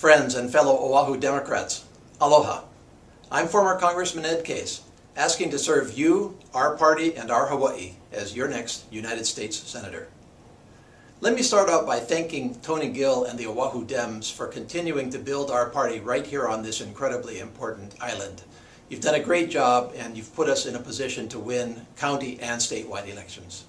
Friends and fellow Oahu Democrats, aloha. I'm former Congressman Ed Case, asking to serve you, our party, and our Hawaii as your next United States Senator. Let me start out by thanking Tony Gill and the Oahu Dems for continuing to build our party right here on this incredibly important island. You've done a great job and you've put us in a position to win county and statewide elections.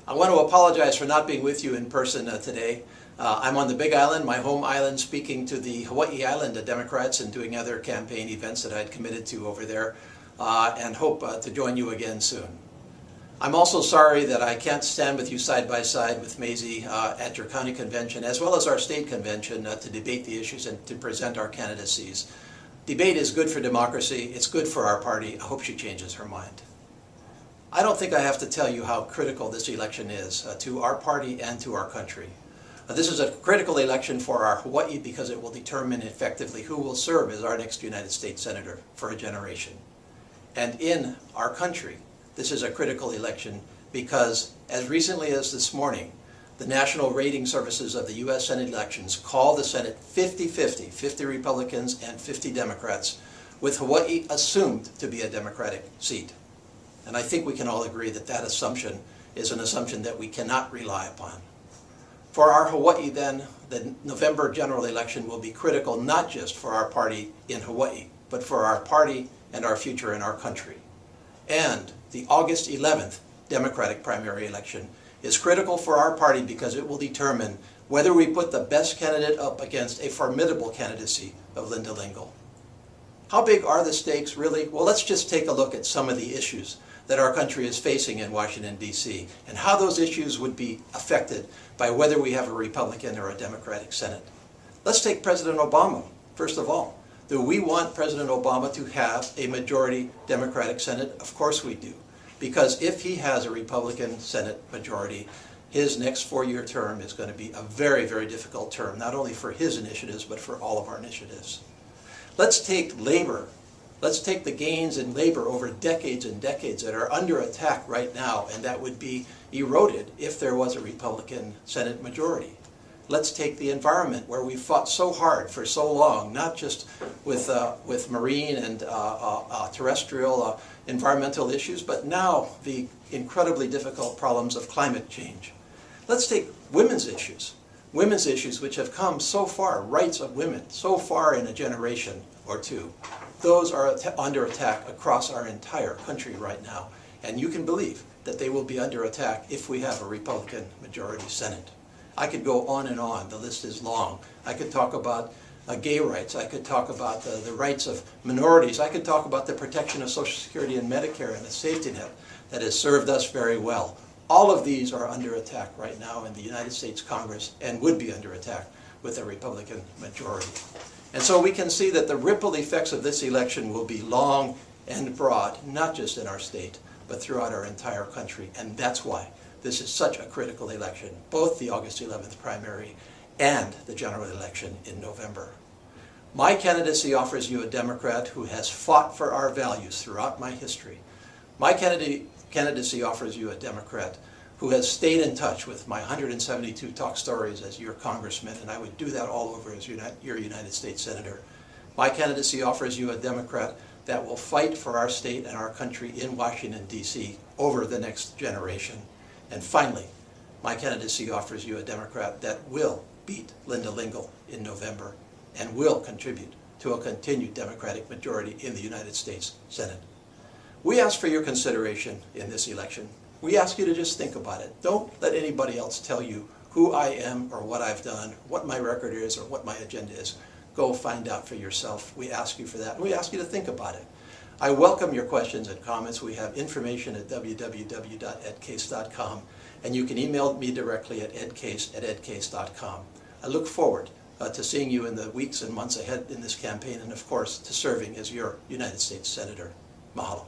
I want to apologize for not being with you in person today. I'm on the Big Island, my home island, speaking to the Hawaii Island Democrats and doing other campaign events that I'd committed to over there, and hope to join you again soon. I'm also sorry that I can't stand with you side by side with Maisie at your county convention as well as our state convention to debate the issues and to present our candidacies. Debate is good for democracy, it's good for our party. I hope she changes her mind. I don't think I have to tell you how critical this election is to our party and to our country. This is a critical election for our Hawaii because it will determine effectively who will serve as our next United States Senator for a generation. And in our country, this is a critical election because as recently as this morning, the national rating services of the U.S. Senate elections call the Senate 50-50, 50 Republicans and 50 Democrats, with Hawaii assumed to be a Democratic seat. And I think we can all agree that that assumption is an assumption that we cannot rely upon. For our Hawaii then, the November general election will be critical not just for our party in Hawaii, but for our party and our future in our country. And the August 11th Democratic primary election is critical for our party because it will determine whether we put the best candidate up against a formidable candidacy of Linda Lingle. How big are the stakes really? Well, let's just take a look at some of the issues that our country is facing in Washington, D.C. and how those issues would be affected by whether we have a Republican or a Democratic Senate. Let's take President Obama, first of all. Do we want President Obama to have a majority Democratic Senate? Of course we do. Because if he has a Republican Senate majority, his next four-year term is going to be a very, very difficult term, not only for his initiatives, but for all of our initiatives. Let's take labor. Let's take the gains in labor over decades and decades that are under attack right now, and that would be eroded if there was a Republican Senate majority. Let's take the environment, where we fought so hard for so long, not just with marine and terrestrial environmental issues, but now the incredibly difficult problems of climate change. Let's take women's issues which have come so far, rights of women, so far in a generation or two. Those are under attack across our entire country right now, and you can believe that they will be under attack if we have a Republican majority Senate. I could go on and on, the list is long. I could talk about gay rights, I could talk about the rights of minorities, I could talk about the protection of Social Security and Medicare and the safety net that has served us very well. All of these are under attack right now in the United States Congress and would be under attack with a Republican majority. And so we can see that the ripple effects of this election will be long and broad, not just in our state, but throughout our entire country. And that's why this is such a critical election, both the August 11th primary and the general election in November. My candidacy offers you a Democrat who has fought for our values throughout my history. My candidacy offers you a Democrat who has stayed in touch with my 172 talk stories as your congressman, and I would do that all over as your United States Senator. My candidacy offers you a Democrat that will fight for our state and our country in Washington, D.C. over the next generation. And finally, my candidacy offers you a Democrat that will beat Linda Lingle in November and will contribute to a continued Democratic majority in the United States Senate. We ask for your consideration in this election. We ask you to just think about it. Don't let anybody else tell you who I am or what I've done, what my record is or what my agenda is. Go find out for yourself. We ask you for that. We ask you to think about it. I welcome your questions and comments. We have information at www.edcase.com, and you can email me directly at edcase@edcase.com. I look forward to seeing you in the weeks and months ahead in this campaign, and of course to serving as your United States Senator. Mahalo.